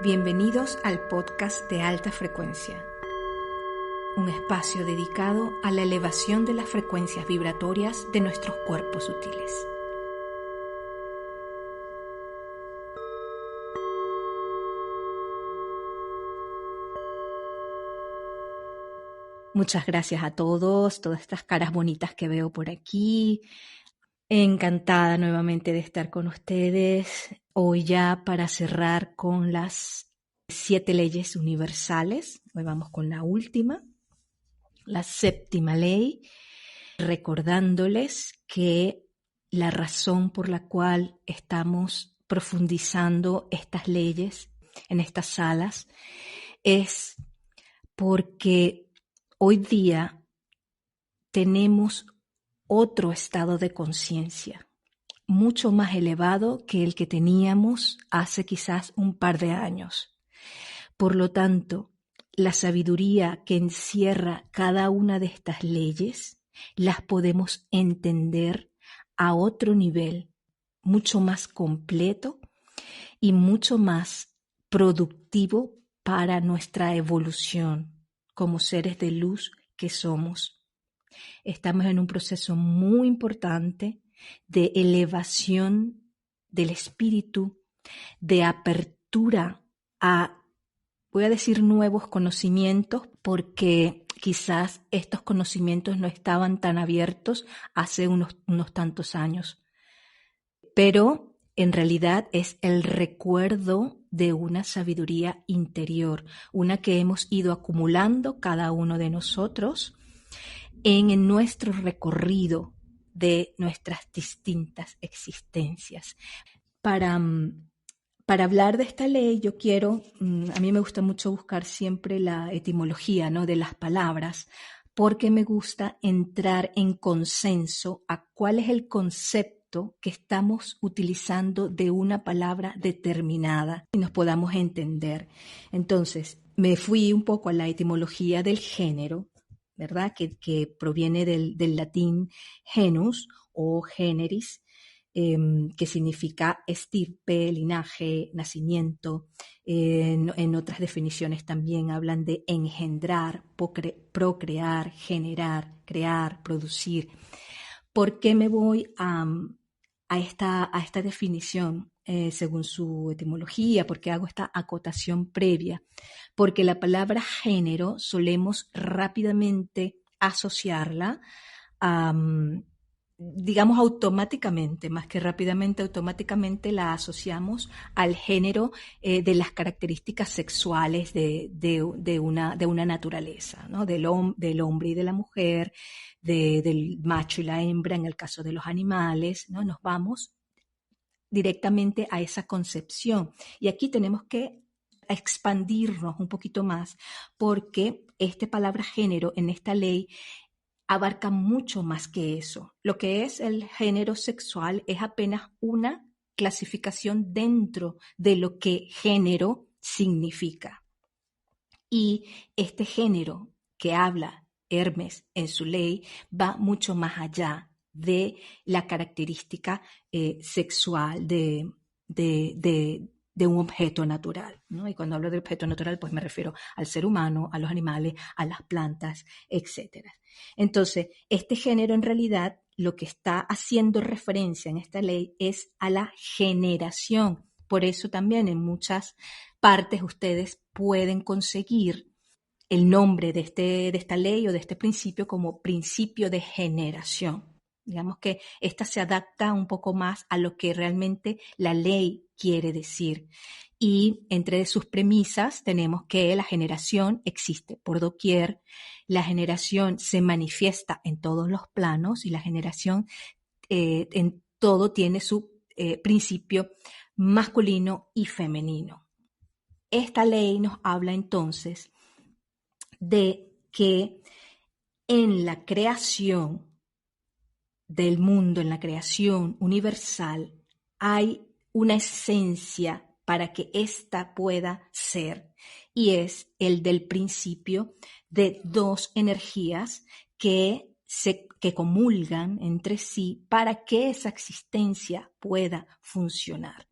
Bienvenidos al podcast de Alta Frecuencia, un espacio dedicado a la elevación de las frecuencias vibratorias de nuestros cuerpos sutiles. Muchas gracias a todas estas caras bonitas que veo por aquí. Encantada nuevamente de estar con ustedes hoy ya para cerrar con las 7 leyes universales. Hoy vamos con la última, la 7ª ley, recordándoles que la razón por la cual estamos profundizando estas leyes en estas salas es porque hoy día tenemos otro estado de conciencia, mucho más elevado que el que teníamos hace quizás un par de años. Por lo tanto, la sabiduría que encierra cada una de estas leyes las podemos entender a otro nivel, mucho más completo y mucho más productivo para nuestra evolución como seres de luz que somos. Estamos en un proceso muy importante de elevación del espíritu, de apertura a, voy a decir, nuevos conocimientos, porque quizás estos conocimientos no estaban tan abiertos hace unos tantos años. Pero en realidad es el recuerdo de una sabiduría interior, una que hemos ido acumulando cada uno de nosotros en nuestro recorrido de nuestras distintas existencias. Para hablar de esta ley, yo quiero, a mí me gusta mucho buscar siempre la etimología, ¿no?, de las palabras, porque me gusta entrar en consenso a cuál es el concepto que estamos utilizando de una palabra determinada y nos podamos entender. Entonces, me fui un poco a la etimología del género, ¿verdad?, que proviene del latín genus o generis, que significa estirpe, linaje, nacimiento. En otras definiciones también hablan de engendrar, procrear, generar, crear, producir. ¿Por qué me voy a esta definición según su etimología? ¿Por qué hago esta acotación previa? Porque la palabra género solemos rápidamente asociarla a, digamos, automáticamente, más que rápidamente, automáticamente la asociamos al género de las características sexuales de una naturaleza, ¿no?, del hombre y de la mujer, del macho y la hembra en el caso de los animales, ¿no? Nos vamos directamente a esa concepción. Y aquí tenemos que expandirnos un poquito más, porque esta palabra género en esta ley abarca mucho más que eso. Lo que es el género sexual es apenas una clasificación dentro de lo que género significa. Y este género que habla Hermes en su ley va mucho más allá de la característica sexual de un objeto natural, ¿no? Y cuando hablo de objeto natural, pues me refiero al ser humano, a los animales, a las plantas, etc. Entonces, este género en realidad lo que está haciendo referencia en esta ley es a la generación. Por eso también en muchas partes ustedes pueden conseguir el nombre de esta ley o de este principio como principio de generación. Digamos que esta se adapta un poco más a lo que realmente la ley quiere decir. Y entre sus premisas tenemos que la generación existe por doquier, la generación se manifiesta en todos los planos y la generación en todo tiene su principio masculino y femenino. Esta ley nos habla entonces de que en la creación del mundo, en la creación universal, hay una esencia para que ésta pueda ser, y es el del principio de dos energías que comulgan entre sí para que esa existencia pueda funcionar.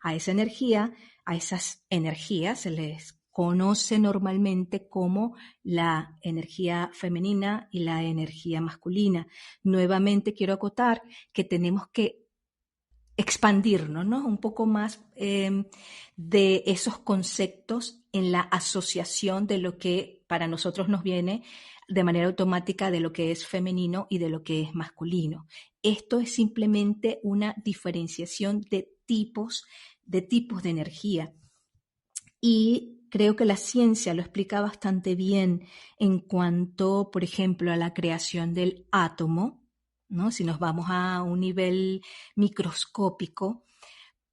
a esa energía, a esas energías se les conoce normalmente como la energía femenina y la energía masculina. Nuevamente quiero acotar que tenemos que expandirnos, ¿no? Un poco más de esos conceptos en la asociación de lo que para nosotros nos viene de manera automática de lo que es femenino y de lo que es masculino. Esto es simplemente una diferenciación de tipos de energía. Y creo que la ciencia lo explica bastante bien en cuanto, por ejemplo, a la creación del átomo, ¿no? Si nos vamos a un nivel microscópico,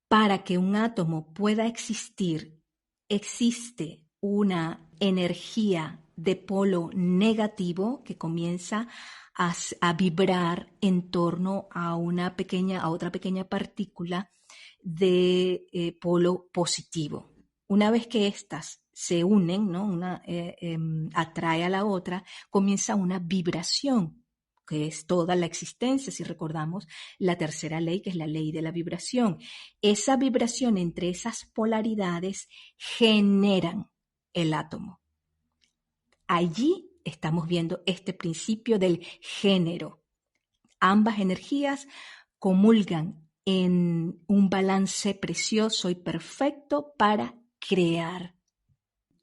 para que un átomo pueda existir, existe una energía de polo negativo que comienza a vibrar en torno a otra pequeña partícula de polo positivo. Una vez que éstas se unen, ¿no? Una atrae a la otra, comienza una vibración, que es toda la existencia, si recordamos la tercera ley, que es la ley de la vibración. Esa vibración entre esas polaridades generan el átomo. Allí estamos viendo este principio del género. Ambas energías comulgan en un balance precioso y perfecto para crear.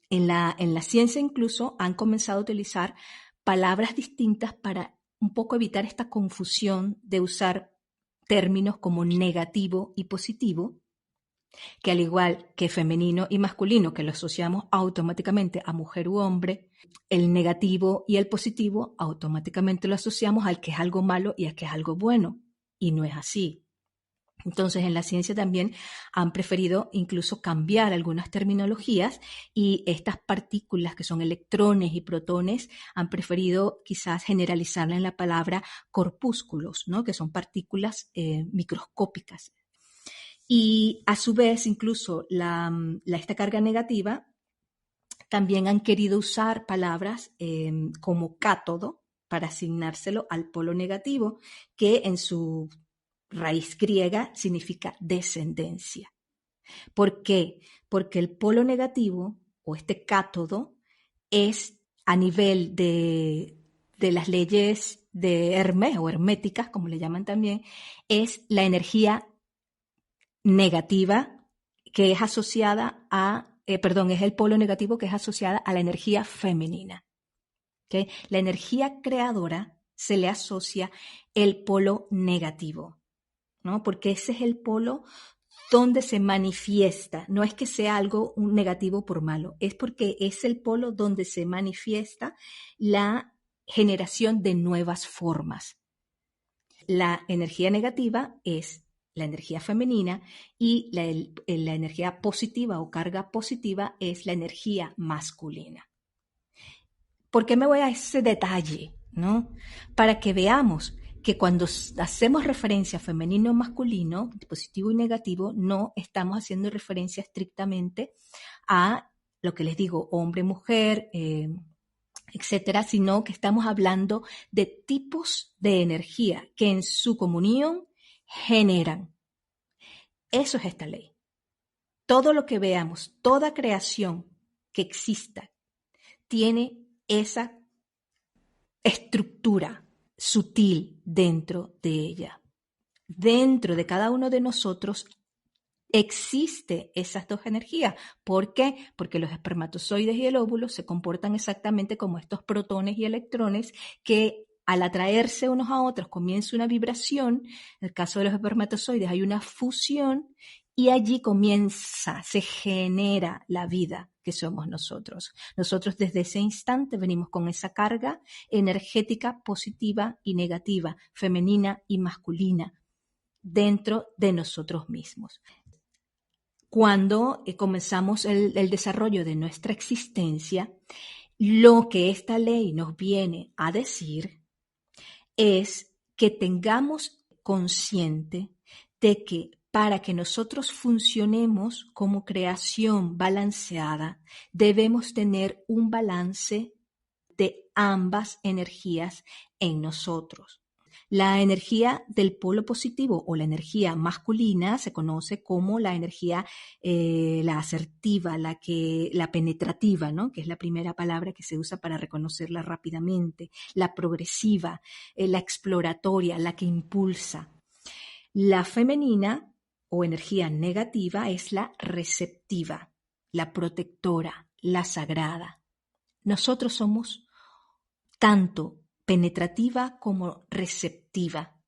En la ciencia incluso han comenzado a utilizar palabras distintas para un poco evitar esta confusión de usar términos como negativo y positivo, que al igual que femenino y masculino, que lo asociamos automáticamente a mujer u hombre, el negativo y el positivo automáticamente lo asociamos al que es algo malo y al que es algo bueno, y no es así. Entonces, en la ciencia también han preferido incluso cambiar algunas terminologías y estas partículas que son electrones y protones han preferido quizás generalizarla en la palabra corpúsculos, ¿no? Que son partículas microscópicas. Y a su vez, incluso esta carga negativa, también han querido usar palabras como cátodo para asignárselo al polo negativo, que en su raíz griega significa descendencia. ¿Por qué? Porque el polo negativo o este cátodo es a nivel de las leyes de Hermes o herméticas, como le llaman también, es la energía negativa que es asociada es el polo negativo que es asociada a la energía femenina. ¿Okay? La energía creadora se le asocia el polo negativo, ¿no? Porque ese es el polo donde se manifiesta, no es que sea algo negativo por malo, es porque es el polo donde se manifiesta la generación de nuevas formas. La energía negativa es la energía femenina y la energía positiva o carga positiva es la energía masculina. ¿Por qué me voy a ese detalle? ¿No? Para que veamos que cuando hacemos referencia a femenino o masculino, positivo y negativo, no estamos haciendo referencia estrictamente a lo que les digo, hombre, mujer, etcétera, sino que estamos hablando de tipos de energía que en su comunión generan. Eso es esta ley. Todo lo que veamos, toda creación que exista, tiene esa estructura sutil dentro de ella. Dentro de cada uno de nosotros existe esas dos energías. ¿Por qué? Porque los espermatozoides y el óvulo se comportan exactamente como estos protones y electrones que al atraerse unos a otros comienza una vibración. En el caso de los espermatozoides hay una fusión y allí se genera la vida que somos nosotros. Nosotros desde ese instante venimos con esa carga energética positiva y negativa, femenina y masculina, dentro de nosotros mismos. Cuando comenzamos el desarrollo de nuestra existencia, lo que esta ley nos viene a decir es que tengamos consciente de que para que nosotros funcionemos como creación balanceada, debemos tener un balance de ambas energías en nosotros. La energía del polo positivo o la energía masculina se conoce como la energía, la asertiva, la penetrativa, ¿no? Que es la primera palabra que se usa para reconocerla rápidamente, la progresiva, la exploratoria, la que impulsa. La femenina o energía negativa es la receptiva, la protectora, la sagrada. Nosotros somos tanto penetrativa como receptiva.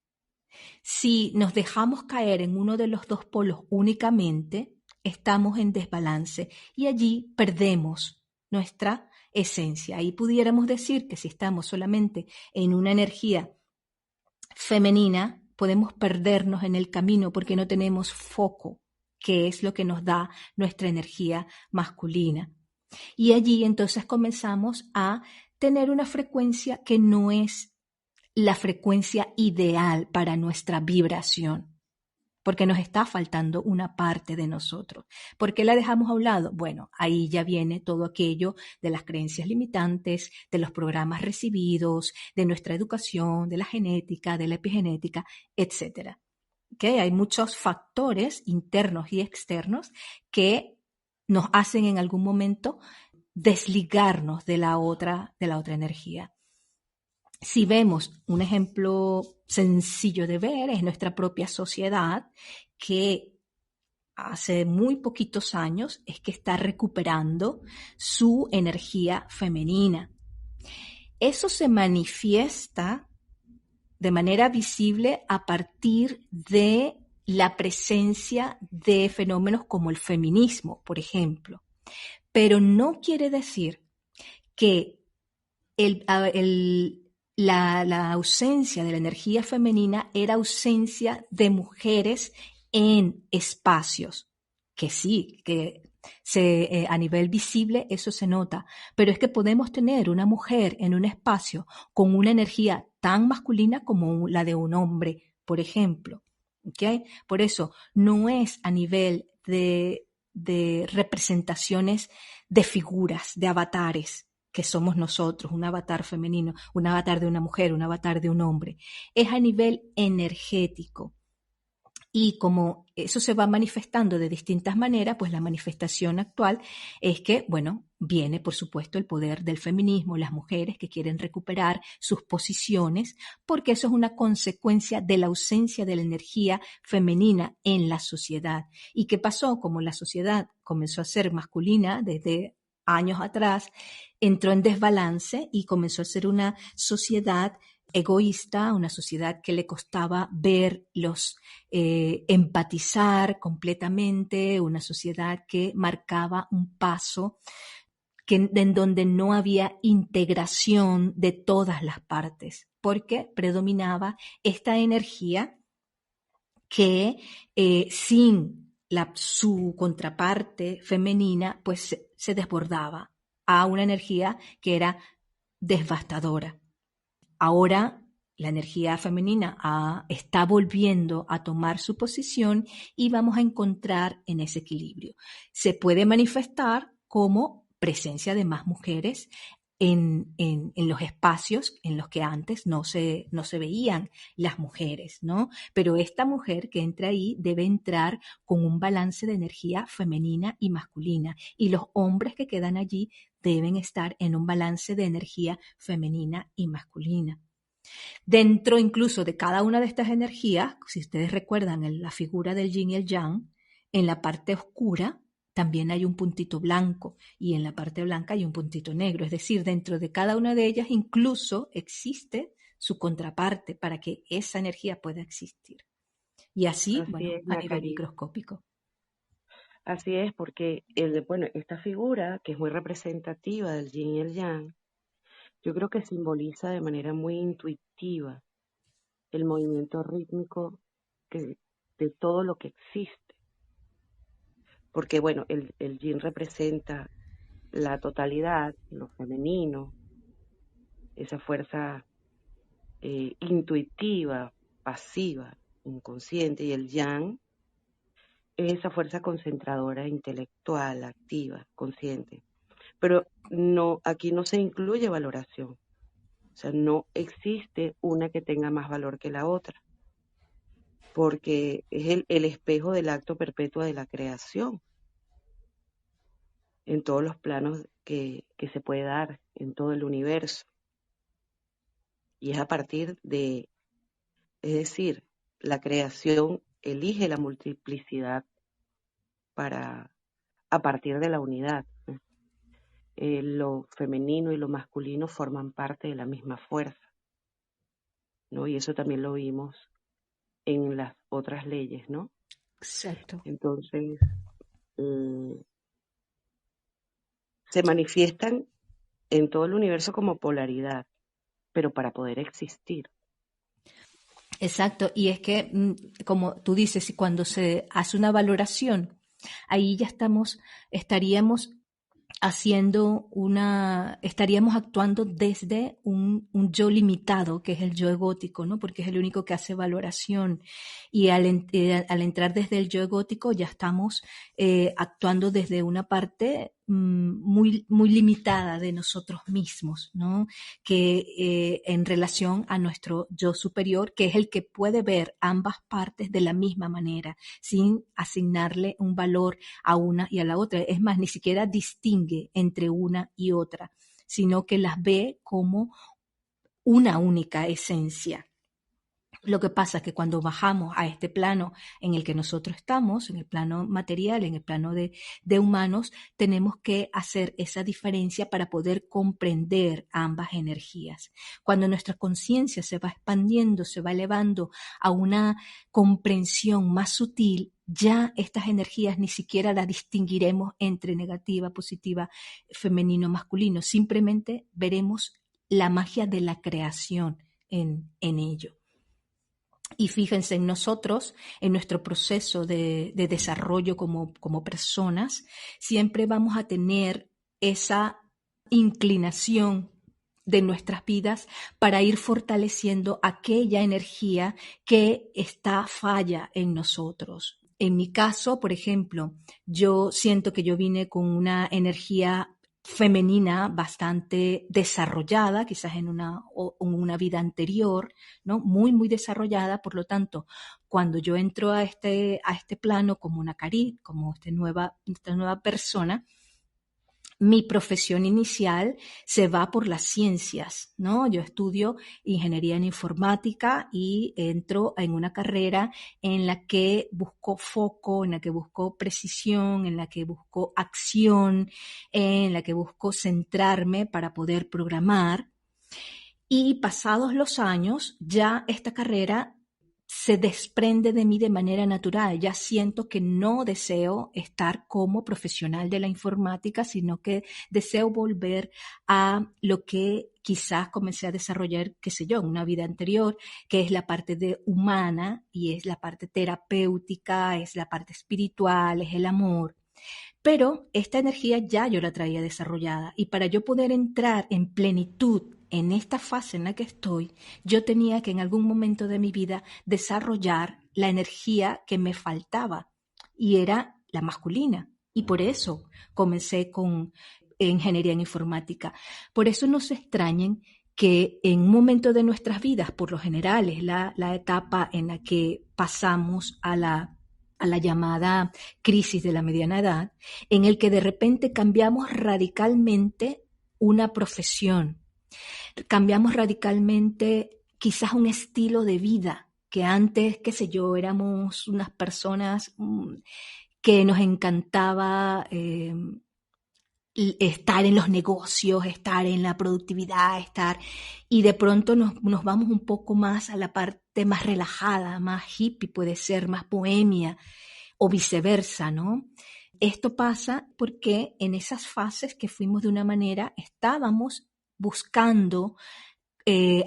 Si nos dejamos caer en uno de los dos polos únicamente, estamos en desbalance y allí perdemos nuestra esencia. Ahí pudiéramos decir que si estamos solamente en una energía femenina, podemos perdernos en el camino porque no tenemos foco, que es lo que nos da nuestra energía masculina. Y allí entonces comenzamos a tener una frecuencia que no es la frecuencia ideal para nuestra vibración, porque nos está faltando una parte de nosotros. ¿Por qué la dejamos a un lado? Bueno, ahí ya viene todo aquello de las creencias limitantes, de los programas recibidos, de nuestra educación, de la genética, de la epigenética, etcétera. ¿Okay? Hay muchos factores internos y externos que nos hacen en algún momento desligarnos de la otra energía. Si vemos un ejemplo sencillo de ver, es nuestra propia sociedad, que hace muy poquitos años es que está recuperando su energía femenina. Eso se manifiesta de manera visible a partir de la presencia de fenómenos como el feminismo, por ejemplo. Pero no quiere decir que la ausencia de la energía femenina era ausencia de mujeres en espacios, que sí, que a nivel visible eso se nota, pero es que podemos tener una mujer en un espacio con una energía tan masculina como la de un hombre, por ejemplo. ¿Okay? Por eso no es a nivel de representaciones de figuras, de avatares, que somos nosotros, un avatar femenino, un avatar de una mujer, un avatar de un hombre. Es a nivel energético. Y como eso se va manifestando de distintas maneras, pues la manifestación actual es que, bueno, viene por supuesto el poder del feminismo, las mujeres que quieren recuperar sus posiciones, porque eso es una consecuencia de la ausencia de la energía femenina en la sociedad. ¿Y qué pasó? Como la sociedad comenzó a ser masculina desde años atrás, entró en desbalance y comenzó a ser una sociedad egoísta, una sociedad que le costaba empatizar completamente, una sociedad que marcaba un paso en donde no había integración de todas las partes, porque predominaba esta energía que sin su contraparte femenina, pues se desbordaba a una energía que era devastadora. Ahora la energía femenina está volviendo a tomar su posición y vamos a encontrar en ese equilibrio. Se puede manifestar como presencia de más mujeres en los espacios en los que antes no se veían las mujeres, ¿no? Pero esta mujer que entra ahí debe entrar con un balance de energía femenina y masculina, y los hombres que quedan allí deben estar en un balance de energía femenina y masculina. Dentro incluso de cada una de estas energías, si ustedes recuerdan en la figura del yin y el yang, en la parte oscura también hay un puntito blanco y en la parte blanca hay un puntito negro. Es decir, dentro de cada una de ellas incluso existe su contraparte para que esa energía pueda existir. Y así, Así bueno, es, a nivel Natalie. microscópico. Así es, porque bueno, esta figura, que es muy representativa del yin y el yang, yo creo que simboliza de manera muy intuitiva el movimiento rítmico de todo lo que existe. Porque, bueno, el yin representa la totalidad, lo femenino, esa fuerza intuitiva, pasiva, inconsciente, y el yang es esa fuerza concentradora, intelectual, activa, consciente. Pero no, aquí no se incluye valoración. O sea, no existe una que tenga más valor que la otra, porque es el espejo del acto perpetuo de la creación en todos los planos que se puede dar en todo el universo. Y es a partir de, es decir, la creación elige la multiplicidad para, a partir de la unidad. Lo femenino y lo masculino forman parte de la misma fuerza, ¿no? Y eso también lo vimos en las otras leyes, ¿no? Exacto. Entonces, se manifiestan en todo el universo como polaridad, pero para poder existir. Exacto, y es que, como tú dices, cuando se hace una valoración, ahí ya estaríamos estaríamos actuando desde un yo limitado, que es el yo egótico, ¿no? Porque es el único que hace valoración. Y al entrar desde el yo egótico ya estamos actuando desde una parte muy, muy limitada de nosotros mismos, ¿no? Que en relación a nuestro yo superior, que es el que puede ver ambas partes de la misma manera, sin asignarle un valor a una y a la otra. Es más, ni siquiera distingue entre una y otra, sino que las ve como una única esencia. Lo que pasa es que cuando bajamos a este plano en el que nosotros estamos, en el plano material, en el plano de humanos, tenemos que hacer esa diferencia para poder comprender ambas energías. Cuando nuestra conciencia se va expandiendo, se va elevando a una comprensión más sutil, ya estas energías ni siquiera las distinguiremos entre negativa, positiva, femenino, masculino. Simplemente veremos la magia de la creación en ello. Y fíjense en nosotros, en nuestro proceso de desarrollo como personas, siempre vamos a tener esa inclinación de nuestras vidas para ir fortaleciendo aquella energía que está falla en nosotros. En mi caso, por ejemplo, yo siento que yo vine con una energía femenina bastante desarrollada, quizás en una vida anterior, ¿no? Muy, muy desarrollada. Por lo tanto, cuando yo entro a este plano como una Carit, como esta nueva persona, mi profesión inicial se va por las ciencias, ¿no? Yo estudio ingeniería en informática y entro en una carrera en la que busco foco, en la que busco precisión, en la que busco acción, en la que busco centrarme para poder programar. Y pasados los años, ya esta carrera se desprende de mí de manera natural. Ya siento que no deseo estar como profesional de la informática, sino que deseo volver a lo que quizás comencé a desarrollar, qué sé yo, en una vida anterior, que es la parte de humana y es la parte terapéutica, es la parte espiritual, es el amor. Pero esta energía ya yo la traía desarrollada y para yo poder entrar en plenitud en esta fase en la que estoy, yo tenía que en algún momento de mi vida desarrollar la energía que me faltaba y era la masculina. Y por eso comencé con ingeniería en informática. Por eso no se extrañen que en un momento de nuestras vidas, por lo general es la etapa en la que pasamos a la llamada crisis de la mediana edad, en el que de repente cambiamos radicalmente una profesión, cambiamos radicalmente quizás un estilo de vida, que antes, qué sé yo, éramos unas personas que nos encantaba estar en los negocios, estar en la productividad, y de pronto nos vamos un poco más a la parte más relajada, más hippie puede ser, más bohemia, o viceversa, ¿no? Esto pasa porque en esas fases que fuimos de una manera, estábamos buscando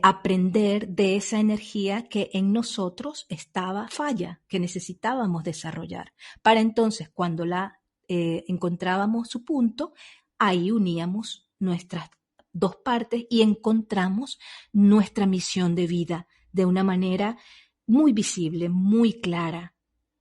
aprender de esa energía que en nosotros estaba falla, que necesitábamos desarrollar. Para entonces, cuando encontrábamos su punto, ahí uníamos nuestras dos partes y encontramos nuestra misión de vida de una manera muy visible, muy clara.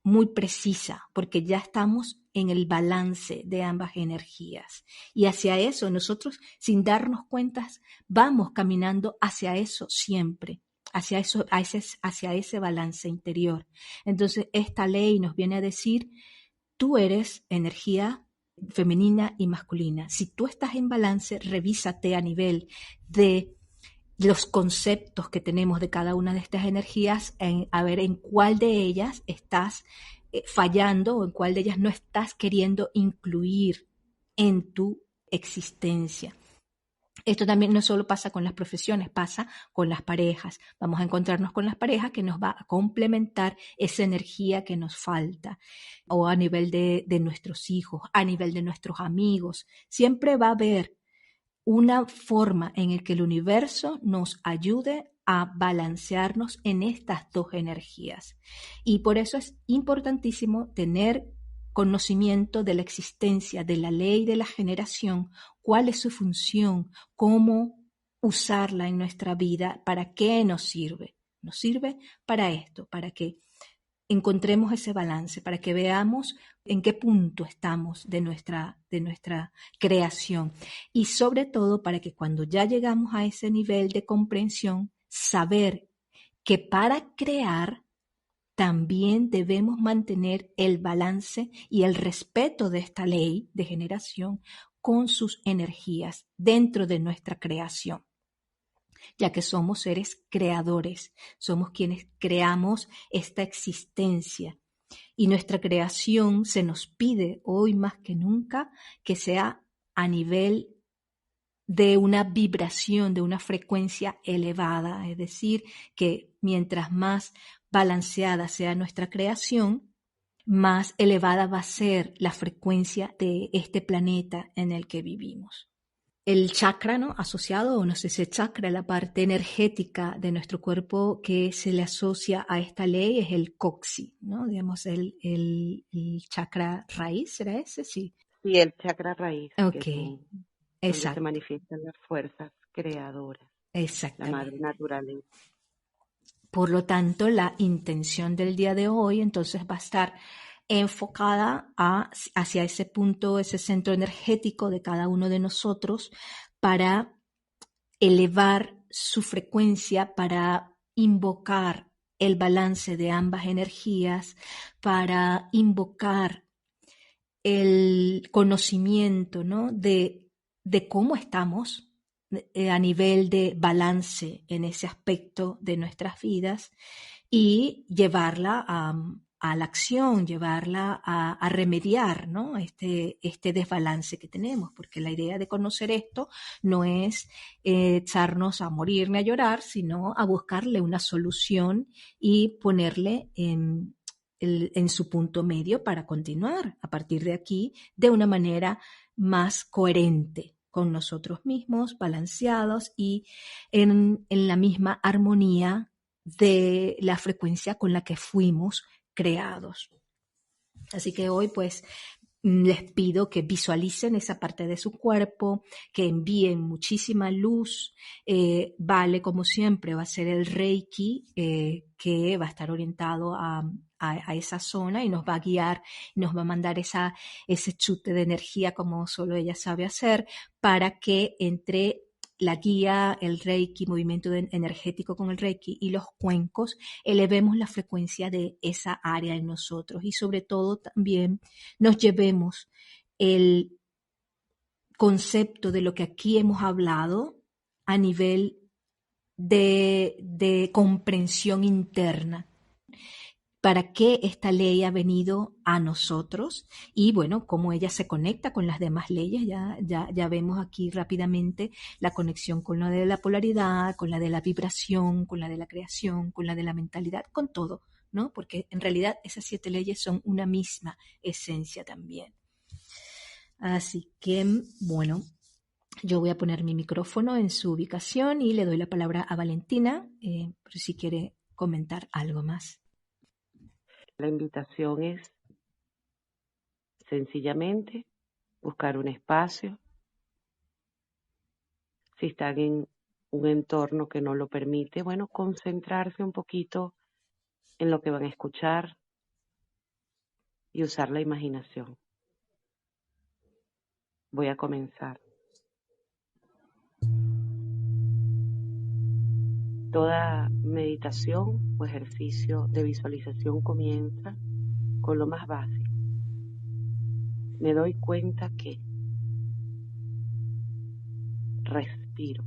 muy precisa, porque ya estamos en el balance de ambas energías. Y hacia eso nosotros, sin darnos cuenta, vamos caminando hacia eso siempre, hacia eso, hacia ese balance interior. Entonces, esta ley nos viene a decir, tú eres energía femenina y masculina. Si tú estás en balance, revísate a nivel de los conceptos que tenemos de cada una de estas energías, a ver en cuál de ellas estás fallando o en cuál de ellas no estás queriendo incluir en tu existencia. Esto también no solo pasa con las profesiones, pasa con las parejas. Vamos a encontrarnos con las parejas que nos va a complementar esa energía que nos falta, o a nivel de nuestros hijos, a nivel de nuestros amigos. Siempre va a haber una forma en la que el universo nos ayude a balancearnos en estas dos energías. Y por eso es importantísimo tener conocimiento de la existencia de la ley de la generación, cuál es su función, cómo usarla en nuestra vida, para qué nos sirve. Nos sirve para esto, para que encontremos ese balance, para que veamos en qué punto estamos de nuestra creación y sobre todo para que cuando ya llegamos a ese nivel de comprensión, saber que para crear también debemos mantener el balance y el respeto de esta ley de generación con sus energías dentro de nuestra creación, ya que somos seres creadores, somos quienes creamos esta existencia. Y nuestra creación se nos pide hoy más que nunca que sea a nivel de una vibración, de una frecuencia elevada, es decir, que mientras más balanceada sea nuestra creación, más elevada va a ser la frecuencia de este planeta en el que vivimos. El chakra, ¿no? Asociado, o no sé si chakra, la parte energética de nuestro cuerpo que se le asocia a esta ley es el coxi, ¿no? Digamos, el chakra raíz, ¿será ese? Sí. Y el chakra raíz, que Ok, son donde se exacto, manifiestan las fuerzas creadoras, la madre exactamente. naturaleza. Por lo tanto, la intención del día de hoy entonces va a estar enfocada hacia ese punto, ese centro energético de cada uno de nosotros para elevar su frecuencia, para invocar el balance de ambas energías, para invocar el conocimiento, ¿no? de cómo estamos a nivel de balance en ese aspecto de nuestras vidas y llevarla a la acción, llevarla a remediar, ¿no? Este desbalance que tenemos, porque la idea de conocer esto no es echarnos a morir ni a llorar, sino a buscarle una solución y ponerle en su punto medio para continuar a partir de aquí de una manera más coherente con nosotros mismos, balanceados y en la misma armonía de la frecuencia con la que fuimos creados. Así que hoy pues les pido que visualicen esa parte de su cuerpo, que envíen muchísima luz. Vale, como siempre, va a ser el Reiki que va a estar orientado a esa zona y nos va a guiar, nos va a mandar ese chute de energía como solo ella sabe hacer para que entre la guía, el Reiki, movimiento energético con el Reiki y los cuencos, elevemos la frecuencia de esa área en nosotros y sobre todo también nos llevemos el concepto de lo que aquí hemos hablado a nivel de comprensión interna. ¿Para qué esta ley ha venido a nosotros? Y bueno, cómo ella se conecta con las demás leyes. Ya vemos aquí rápidamente la conexión con la de la polaridad, con la de la vibración, con la de la creación, con la de la mentalidad, con todo, ¿no? Porque en realidad esas 7 leyes son una misma esencia también. Así que, bueno, yo voy a poner mi micrófono en su ubicación y le doy la palabra a Valentina, por si quiere comentar algo más. La invitación es sencillamente buscar un espacio. Si están en un entorno que no lo permite, bueno, concentrarse un poquito en lo que van a escuchar, y usar la imaginación. Voy a comenzar. Toda meditación o ejercicio de visualización comienza con lo más básico. Me doy cuenta que respiro.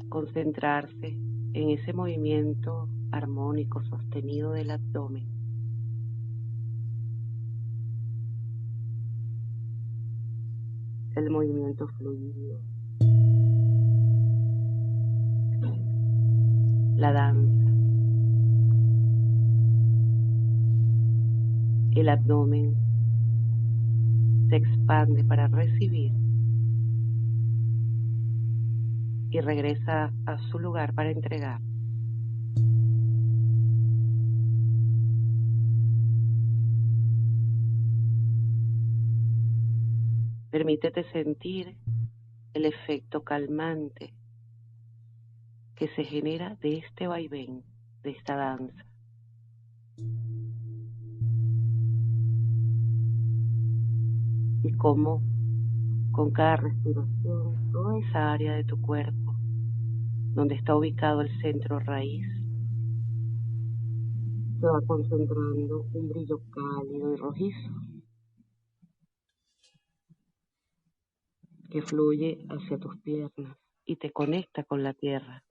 Concentrarse en ese movimiento armónico sostenido del abdomen. El movimiento fluido. La danza. El abdomen se expande para recibir y regresa a su lugar para entregar. Permítete sentir el efecto calmante que se genera de este vaivén, de esta danza. Y cómo con cada respiración, toda esa área de tu cuerpo, donde está ubicado el centro raíz, se va concentrando un brillo cálido y rojizo que fluye hacia tus piernas y te conecta con la tierra.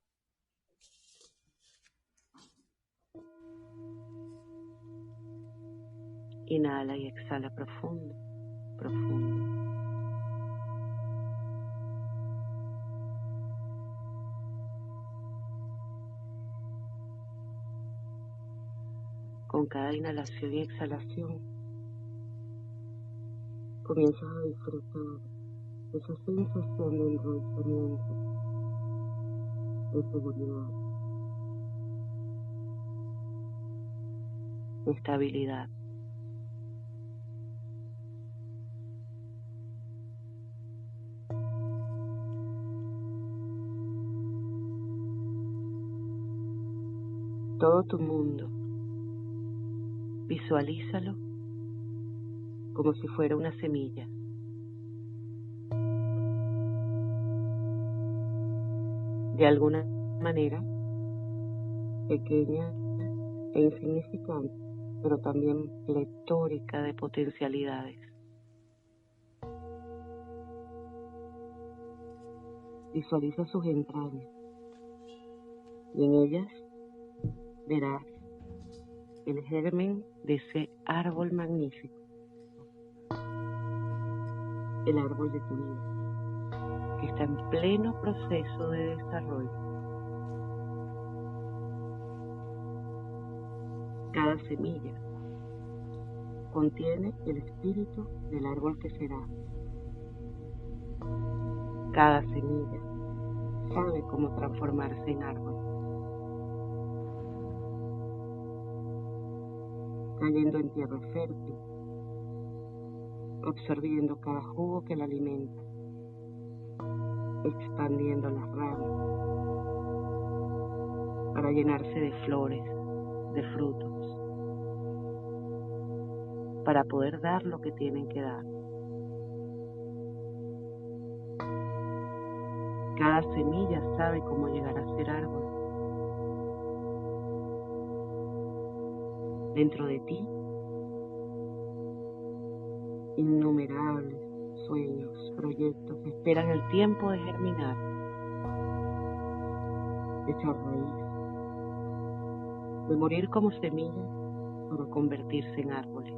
Inhala y exhala profundo, profundo. Con cada inhalación y exhalación, comienzas a disfrutar esa sensación de enraizamiento, de seguridad, de estabilidad. Todo tu mundo, visualízalo como si fuera una semilla. De alguna manera, pequeña e insignificante, pero también pletórica de potencialidades. Visualiza sus entrañas y en ellas verás el germen de ese árbol magnífico, el árbol de tu vida, que está en pleno proceso de desarrollo. Cada semilla contiene el espíritu del árbol que será. Cada semilla sabe cómo transformarse en árbol, cayendo en tierra fértil, absorbiendo cada jugo que la alimenta, expandiendo las ramas para llenarse de flores, de frutos, para poder dar lo que tienen que dar. Cada semilla sabe cómo llegar a ser árbol. Dentro de ti, innumerables sueños, proyectos esperan el tiempo de germinar, de echar raíz, de morir como semillas para convertirse en árboles.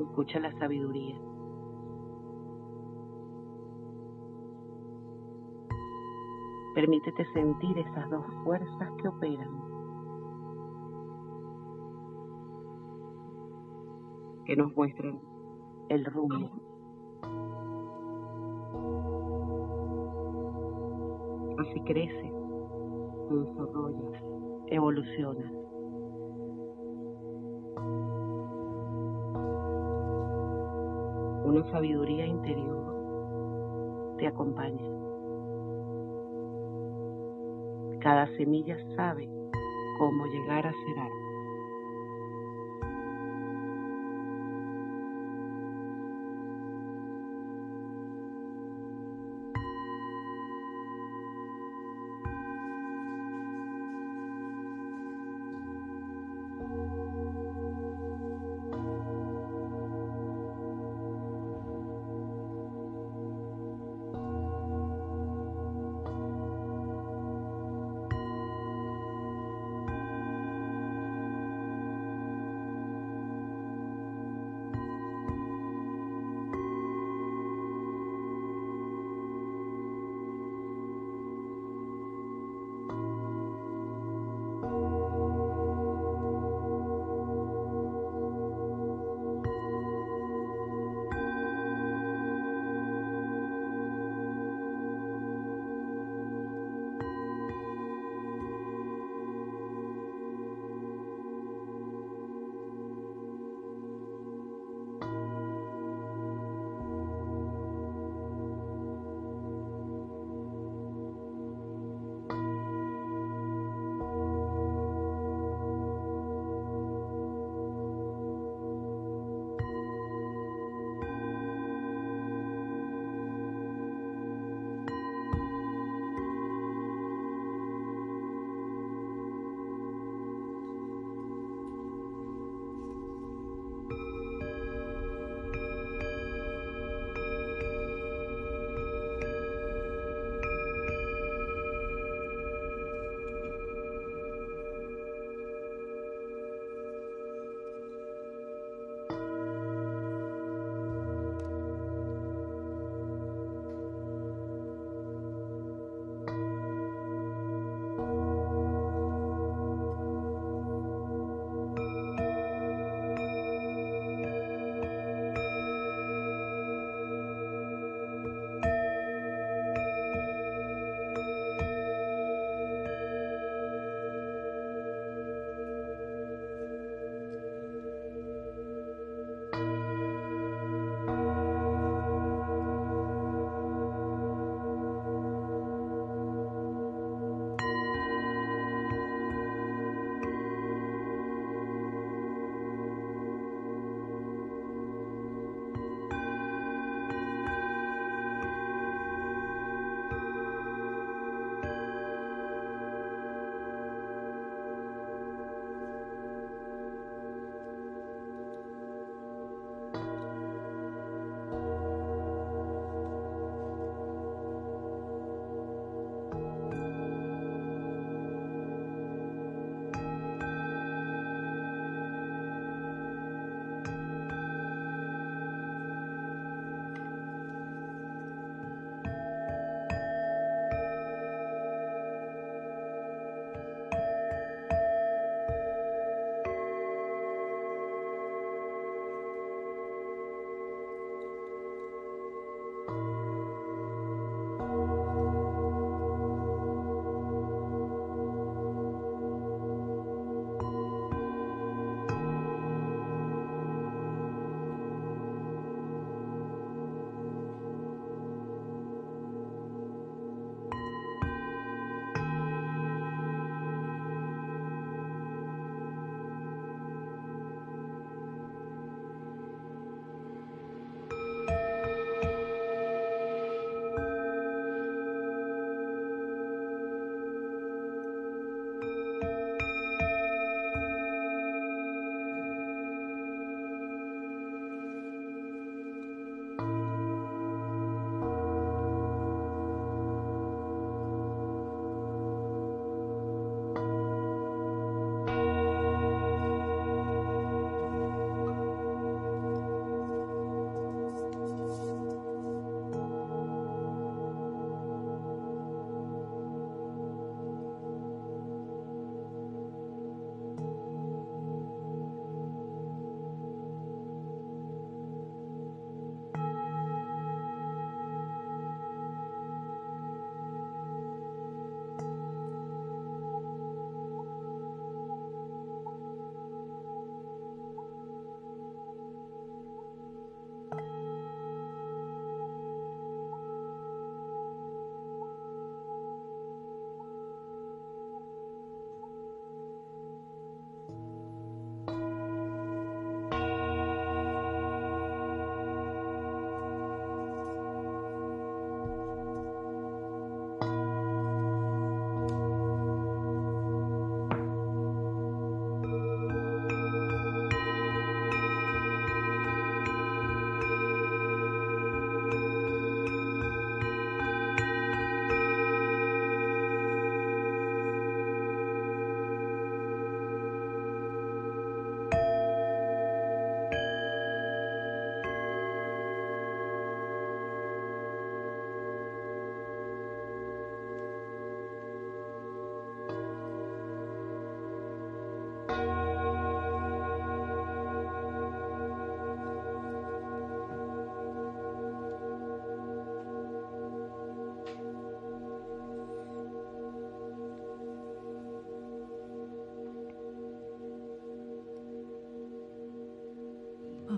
Escucha la sabiduría. Permítete sentir esas dos fuerzas que operan, que nos muestran el rumbo. Así creces, te desarrollas, evolucionas. una sabiduría interior te acompaña. Cada semilla sabe cómo llegar a ser árbol.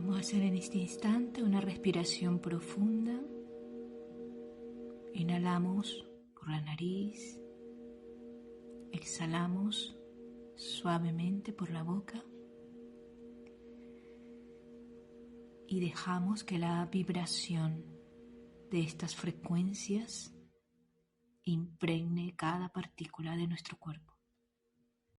Vamos a hacer en este instante una respiración profunda. Inhalamos por la nariz, exhalamos suavemente por la boca y dejamos que la vibración de estas frecuencias impregne cada partícula de nuestro cuerpo.